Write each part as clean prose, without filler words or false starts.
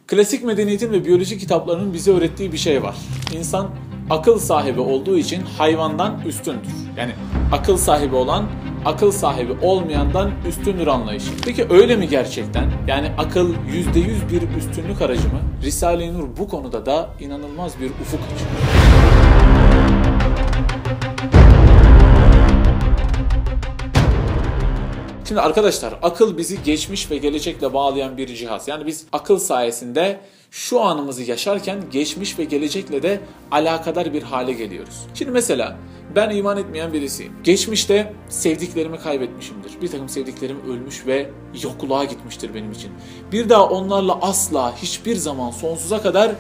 Klasik medeniyetin ve biyoloji kitaplarının bize öğrettiği bir şey var. İnsan akıl sahibi olduğu için hayvandan üstündür. Yani akıl sahibi olan, akıl sahibi olmayandan üstündür anlayışı. Peki öyle mi gerçekten? Yani akıl %100 bir üstünlük aracı mı? Risale-i Nur bu konuda da inanılmaz bir ufuk açıyor. Şimdi arkadaşlar, akıl bizi geçmiş ve gelecekle bağlayan bir cihaz. Yani biz akıl sayesinde şu anımızı yaşarken geçmiş ve gelecekle de alakadar bir hale geliyoruz. Şimdi mesela ben iman etmeyen birisiyim. Geçmişte sevdiklerimi kaybetmişimdir. Bir takım sevdiklerim ölmüş ve yokluğa gitmiştir benim için. Bir daha onlarla asla hiçbir zaman sonsuza kadar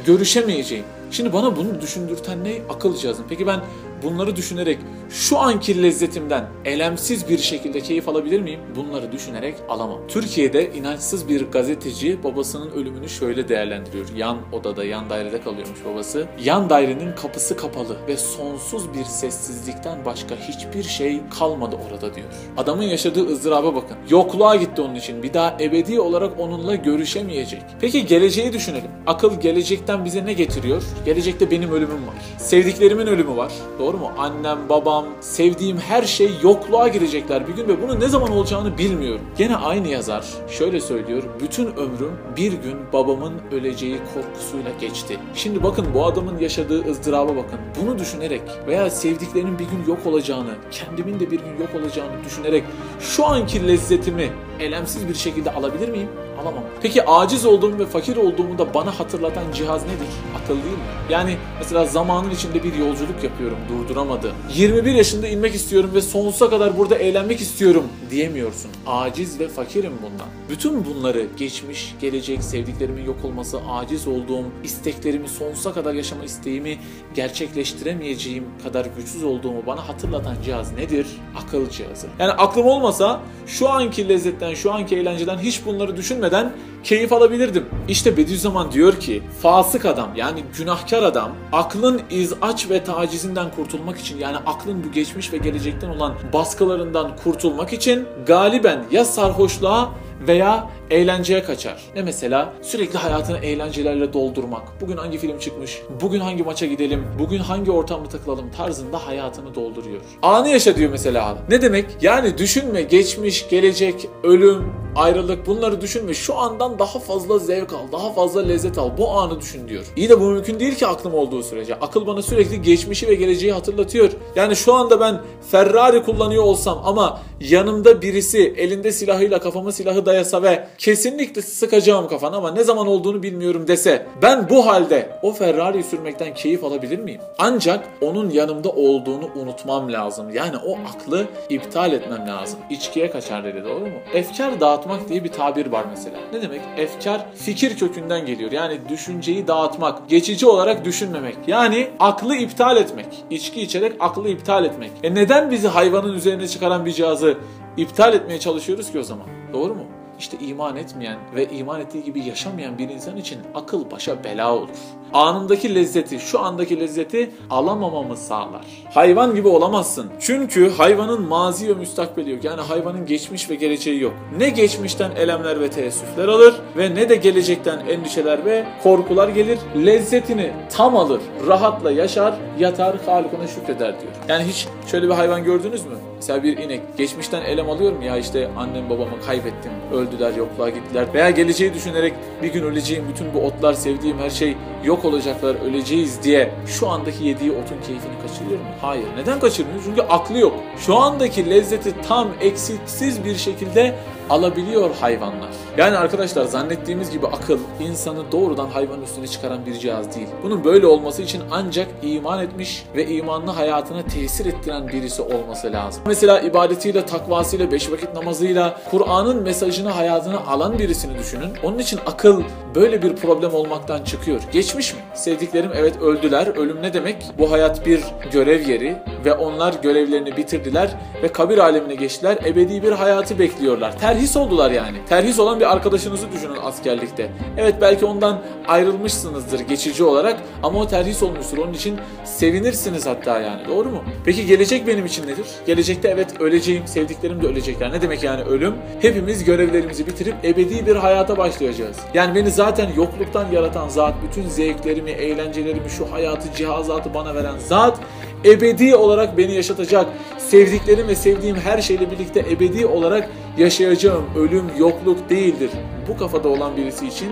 görüşemeyeceğim. Şimdi bana bunu düşündürten ne? Akıl cihazım. Peki ben bunları düşünerek şu anki lezzetimden elemsiz bir şekilde keyif alabilir miyim? Bunları düşünerek alamam. Türkiye'de inançsız bir gazeteci babasının ölümünü şöyle değerlendiriyor. Yan odada, yan dairede kalıyormuş babası. Yan dairenin kapısı kapalı ve sonsuz bir sessizlikten başka hiçbir şey kalmadı orada diyor. Adamın yaşadığı ızdıraba bakın. Yokluğa gitti onun için. Bir daha ebedi olarak onunla görüşemeyecek. Peki geleceği düşünelim. Akıl gelecekten bize ne getiriyor? Gelecekte benim ölümüm var. Sevdiklerimin ölümü var. Doğru mu? Annem, babam, sevdiğim her şey yokluğa girecekler bir gün ve bunun ne zaman olacağını bilmiyorum. Gene aynı yazar şöyle söylüyor. Bütün ömrüm bir gün babamın öleceği korkusuyla geçti. Şimdi bakın bu adamın yaşadığı ızdıraba bakın. Bunu düşünerek veya sevdiklerimin bir gün yok olacağını, kendimin de bir gün yok olacağını düşünerek şu anki lezzetimi elemsiz bir şekilde alabilir miyim? Alamam. Peki aciz olduğumu ve fakir olduğumu da bana hatırlatan cihaz nedir? Akıl değil mi? Yani mesela zamanın içinde bir yolculuk yapıyorum, durduramadım. 21 yaşında inmek istiyorum ve sonsuza kadar burada eğlenmek istiyorum diyemiyorsun. Aciz ve fakirim bundan. Bütün bunları geçmiş, gelecek, sevdiklerimin yok olması, aciz olduğum, isteklerimi, sonsuza kadar yaşama isteğimi gerçekleştiremeyeceğim kadar güçsüz olduğumu bana hatırlatan cihaz nedir? Akıl cihazı. Yani aklım olmasa şu anki lezzetten, şu anki eğlenceden hiç bunları düşünmeden keyif alabilirdim. İşte Bediüzzaman diyor ki fasık adam yani günahkar adam aklın izaç ve tacizinden kurtulmak için yani aklın bu geçmiş ve gelecekten olan baskılarından kurtulmak için galiben ya sarhoşluğa veya eğlenceye kaçar. Ne mesela? Sürekli hayatını eğlencelerle doldurmak. Bugün hangi film çıkmış? Bugün hangi maça gidelim? Bugün hangi ortamda takılalım? Tarzında hayatını dolduruyor. Anı yaşa diyor mesela. Ne demek? Yani düşünme geçmiş, gelecek, ölüm, ayrılık bunları düşünme. Şu andan daha fazla zevk al, daha fazla lezzet al. Bu anı düşün diyor. İyi de bu mümkün değil ki aklım olduğu sürece. Akıl bana sürekli geçmişi ve geleceği hatırlatıyor. Yani şu anda ben Ferrari kullanıyor olsam ama yanımda birisi elinde silahıyla kafama silahı dayasa ve kesinlikle sıkacağım kafana ama ne zaman olduğunu bilmiyorum dese ben bu halde o Ferrari'yi sürmekten keyif alabilir miyim? Ancak onun yanımda olduğunu unutmam lazım. Yani o aklı iptal etmem lazım. İçkiye kaçar dedi, doğru mu? Efkar dağıtmak diye bir tabir var mesela. Ne demek? Efkar fikir kökünden geliyor. Yani düşünceyi dağıtmak, geçici olarak düşünmemek. Yani aklı iptal etmek. İçki içerek aklı iptal etmek. Neden bizi hayvanın üzerine çıkaran bir cihazı iptal etmeye çalışıyoruz ki o zaman? Doğru mu? İşte iman etmeyen ve iman ettiği gibi yaşamayan bir insan için akıl başa bela olur. Anındaki lezzeti, şu andaki lezzeti alamamamı sağlar. Hayvan gibi olamazsın. Çünkü hayvanın mazi ve müstakbeli yok. Yani hayvanın geçmiş ve geleceği yok. Ne geçmişten elemler ve teessüfler alır ve ne de gelecekten endişeler ve korkular gelir. Lezzetini tam alır, rahatla yaşar, yatar, Halık'ına şükreder diyor. Yani hiç şöyle bir hayvan gördünüz mü? Mesela bir inek. Geçmişten elem alıyorum ya işte annem babamı kaybettim, öldüler, yokluğa gittiler. Veya geleceği düşünerek bir gün öleceğim, bütün bu otlar, sevdiğim her şey yok olacaklar, öleceğiz diye şu andaki yediği otun keyfini kaçırıyor mu? Hayır. Neden kaçırmıyor? Çünkü aklı yok. Şu andaki lezzeti tam eksiksiz bir şekilde alabiliyor hayvanlar. Yani arkadaşlar zannettiğimiz gibi akıl insanı doğrudan hayvanın üstüne çıkaran bir cihaz değil. Bunun böyle olması için ancak iman etmiş ve imanını hayatına tesir ettiren birisi olması lazım. Mesela ibadetiyle, takvasıyla, 5 vakit namazıyla, Kur'an'ın mesajını hayatına alan birisini düşünün. Onun için akıl böyle bir problem olmaktan çıkıyor. Geçmiş mi? Sevdiklerim evet öldüler. Ölüm ne demek? Bu hayat bir görev yeri. ve onlar görevlerini bitirdiler ve kabir alemine geçtiler. Ebedi bir hayatı bekliyorlar. Terhis oldular yani. Terhis olan bir arkadaşınızı düşünün askerlikte. Evet, belki ondan ayrılmışsınızdır geçici olarak ama o terhis olmuştur. Onun için sevinirsiniz hatta yani. Doğru mu? Peki gelecek benim için nedir? Gelecekte evet öleceğim, sevdiklerim de ölecekler. Ne demek yani ölüm? Hepimiz görevlerimizi bitirip ebedi bir hayata başlayacağız. Yani beni zaten yokluktan yaratan zat, bütün zevklerimi, eğlencelerimi, şu hayatı, cihazatı bana veren zat ebedi olarak beni yaşatacak. Sevdiklerim ve sevdiğim her şeyle birlikte ebedi olarak yaşayacağım. Ölüm yokluk değildir. Bu kafada olan birisi için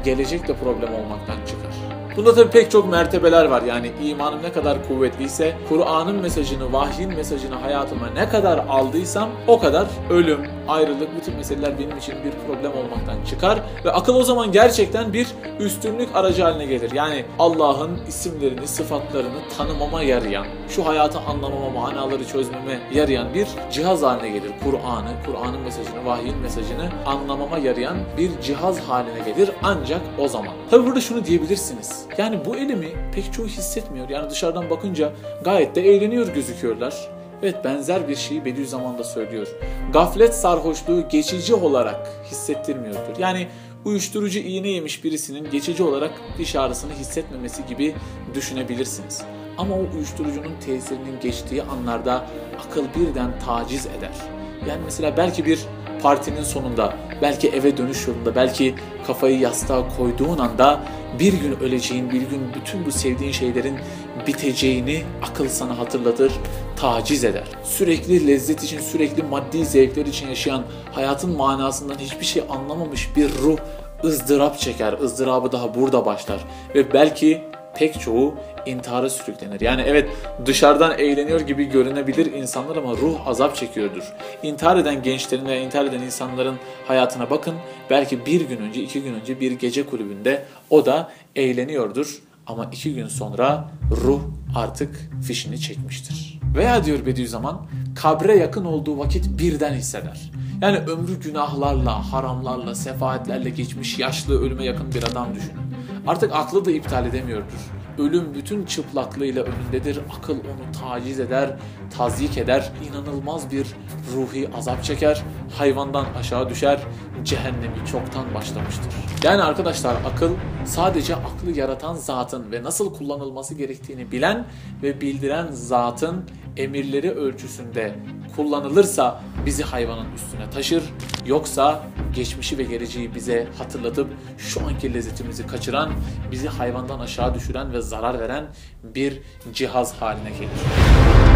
gelecek de problem olmaktan çıkar. Bunda tabii pek çok mertebeler var. Yani imanım ne kadar kuvvetliyse, Kur'an'ın mesajını, vahyin mesajını hayatıma ne kadar aldıysam o kadar ölüm, ayrılık, bütün meseleler benim için bir problem olmaktan çıkar. Ve akıl o zaman gerçekten bir üstünlük aracı haline gelir. Yani Allah'ın isimlerini, sıfatlarını tanımama yarayan, şu hayatı anlamama, manaları çözmeme yarayan bir cihaz haline gelir. Kur'an'ın mesajını, vahyin mesajını anlamama yarayan bir cihaz haline gelir ancak o zaman. Tabii burada şunu diyebilirsiniz. Yani bu elimi pek çoğu hissetmiyor. Yani dışarıdan bakınca gayet de eğleniyor gözüküyorlar. Evet, benzer bir şeyi Bediüzzaman da söylüyor. Gaflet sarhoşluğu geçici olarak hissettirmiyordur. Yani uyuşturucu iğne yemiş birisinin geçici olarak diş ağrısını hissetmemesi gibi düşünebilirsiniz. Ama o uyuşturucunun tesirinin geçtiği anlarda akıl birden taciz eder. Yani mesela belki bir partinin sonunda, belki eve dönüş yolunda, belki kafayı yastığa koyduğun anda bir gün öleceğin, bir gün bütün bu sevdiğin şeylerin biteceğini akıl sana hatırlatır, taciz eder. Sürekli lezzet için, sürekli maddi zevkler için yaşayan, hayatın manasından hiçbir şey anlamamış bir ruh ızdırap çeker. Izdırabı daha burada başlar ve belki pek çoğu intihara sürüklenir. Yani evet, dışarıdan eğleniyor gibi görünebilir insanlar ama ruh azap çekiyordur. İntihar eden gençlerin veya intihar eden insanların hayatına bakın. Belki bir gün önce, 2 gün önce bir gece kulübünde o da eğleniyordur. Ama 2 gün sonra ruh artık fişini çekmiştir. Veya diyor Bediüzzaman, kabre yakın olduğu vakit birden hisseder. Yani ömrü günahlarla, haramlarla, sefaatlerle geçmiş yaşlı, ölüme yakın bir adam düşünün. Artık aklı da iptal edemiyordur. Ölüm bütün çıplaklığıyla önündedir. Akıl onu taciz eder, tazyik eder. İnanılmaz bir ruhi azap çeker. Hayvandan aşağı düşer. Cehennemi çoktan başlamıştır. Yani arkadaşlar, akıl sadece aklı yaratan zatın ve nasıl kullanılması gerektiğini bilen ve bildiren zatın emirleri ölçüsünde kullanılırsa bizi hayvanın üstüne taşır. Yoksa geçmişi ve geleceği bize hatırlatıp şu anki lezzetimizi kaçıran, bizi hayvandan aşağı düşüren ve zarar veren bir cihaz haline gelir.